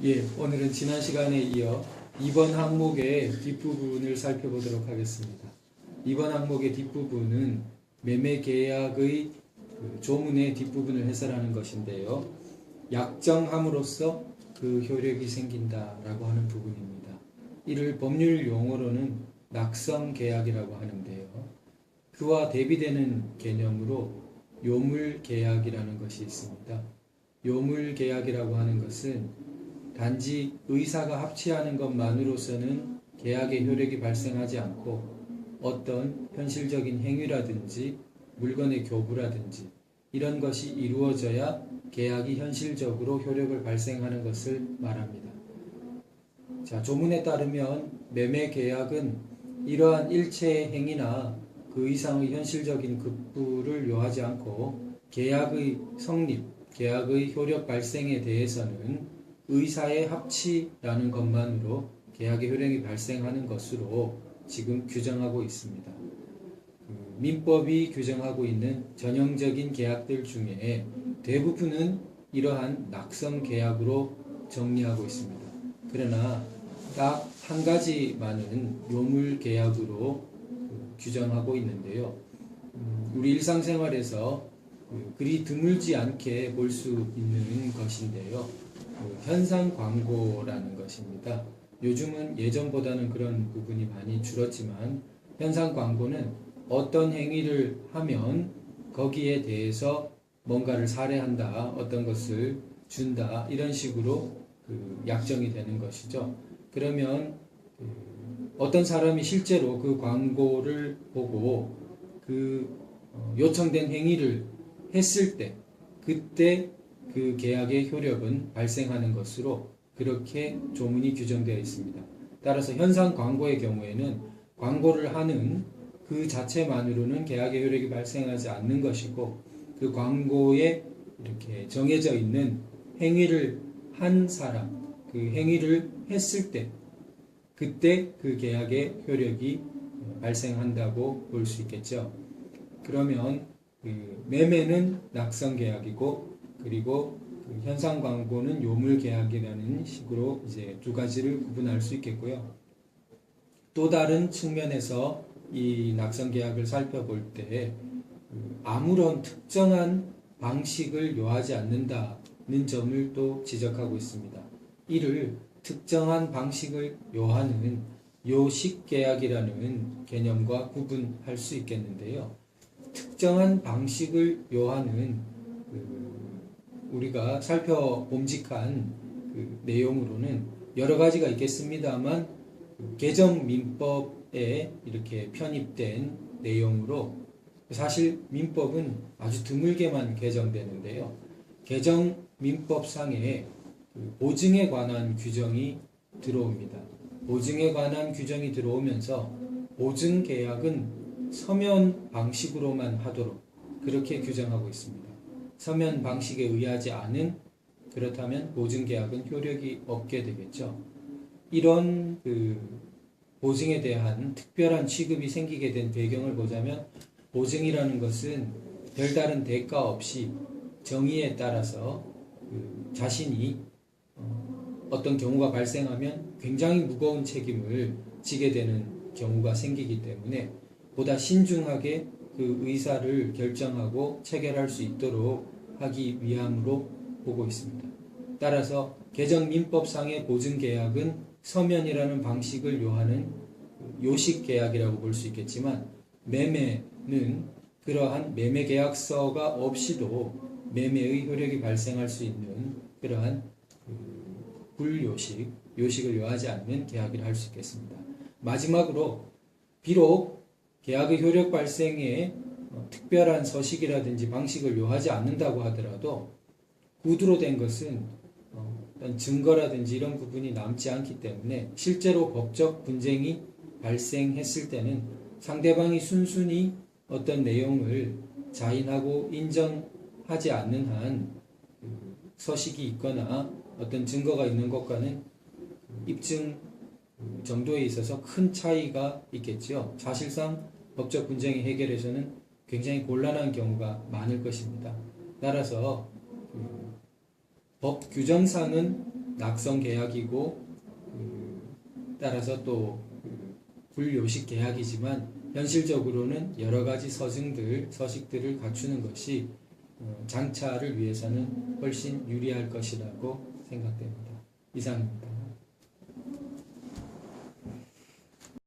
예, 오늘은 지난 시간에 이어 이번 항목의 뒷부분을 살펴보도록 하겠습니다. 이번 항목의 뒷부분은 매매계약의 조문의 뒷부분을 해설하는 것인데요. 약정함으로써 그 효력이 생긴다라고 하는 부분입니다. 이를 법률 용어로는 낙성계약이라고 하는데요. 그와 대비되는 개념으로 요물계약이라는 것이 있습니다. 요물계약이라고 하는 것은 단지 의사가 합치하는 것만으로서는 계약의 효력이 발생하지 않고 어떤 현실적인 행위라든지 물건의 교부라든지 이런 것이 이루어져야 계약이 현실적으로 효력을 발생하는 것을 말합니다. 자, 조문에 따르면 매매 계약은 이러한 일체의 행위나 그 이상의 현실적인 급부를 요하지 않고 계약의 성립, 계약의 효력 발생에 대해서는 의사의 합치라는 것만으로 계약의 효력이 발생하는 것으로 지금 규정하고 있습니다. 민법이 규정하고 있는 전형적인 계약들 중에 대부분은 이러한 낙성 계약으로 정리하고 있습니다. 그러나 딱 한 가지만은 요물 계약으로 규정하고 있는데요. 우리 일상생활에서 그리 드물지 않게 볼 수 있는 것인데요. 현상 광고라는 것입니다. 요즘은 예전보다는 그런 부분이 많이 줄었지만 현상 광고는 어떤 행위를 하면 거기에 대해서 뭔가를 살해한다, 어떤 것을 준다 이런 식으로 약정이 되는 것이죠. 그러면 어떤 사람이 실제로 그 광고를 보고 요청된 행위를 했을 때 그때 그 계약의 효력은 발생하는 것으로 그렇게 조문이 규정되어 있습니다. 따라서 현상 광고의 경우에는 광고를 하는 그 자체만으로는 계약의 효력이 발생하지 않는 것이고 그 광고에 이렇게 정해져 있는 행위를 한 사람, 그 행위를 했을 때 그때 그 계약의 효력이 발생한다고 볼 수 있겠죠. 그러면 매매는 낙성 계약이고 그리고 현상 광고는 요물 계약이라는 식으로 이제 두 가지를 구분할 수 있겠고요. 또 다른 측면에서 이 낙성 계약을 살펴볼 때 아무런 특정한 방식을 요하지 않는다는 점을 또 지적하고 있습니다. 이를 특정한 방식을 요하는 요식 계약이라는 개념과 구분할 수 있겠는데요. 특정한 방식을 요하는 우리가 살펴봄직한 내용으로는 여러 가지가 있겠습니다만 개정민법에 이렇게 편입된 내용으로 사실 민법은 아주 드물게만 개정되는데요. 개정민법상에 보증에 관한 규정이 들어옵니다. 보증에 관한 규정이 들어오면서 보증계약은 서면 방식으로만 하도록 그렇게 규정하고 있습니다. 서면 방식에 의하지 않은 그렇다면 보증계약은 효력이 없게 되겠죠. 이런 보증에 대한 특별한 취급이 생기게 된 배경을 보자면 보증이라는 것은 별다른 대가 없이 정의에 따라서 자신이 어떤 경우가 발생하면 굉장히 무거운 책임을 지게 되는 경우가 생기기 때문에 보다 신중하게 그 의사를 결정하고 체결할 수 있도록 하기 위함으로 보고 있습니다. 따라서 개정민법상의 보증계약은 서면이라는 방식을 요하는 요식계약이라고 볼 수 있겠지만 매매는 그러한 매매계약서가 없이도 매매의 효력이 발생할 수 있는 그러한 불요식, 요식을 요하지 않는 계약이라 할 수 있겠습니다. 마지막으로 비록 계약의 효력 발생에 특별한 서식이라든지 방식을 요하지 않는다고 하더라도 구두로 된 것은 어떤 증거라든지 이런 부분이 남지 않기 때문에 실제로 법적 분쟁이 발생했을 때는 상대방이 순순히 어떤 내용을 자인하고 인정하지 않는 한 서식이 있거나 어떤 증거가 있는 것과는 입증 정도에 있어서 큰 차이가 있겠죠. 사실상 법적 분쟁의 해결에서는 굉장히 곤란한 경우가 많을 것입니다. 따라서 법 규정상은 낙성 계약이고 따라서 또 불요식 계약이지만 현실적으로는 여러 가지 서식들을 갖추는 것이 장차를 위해서는 훨씬 유리할 것이라고 생각됩니다. 이상입니다.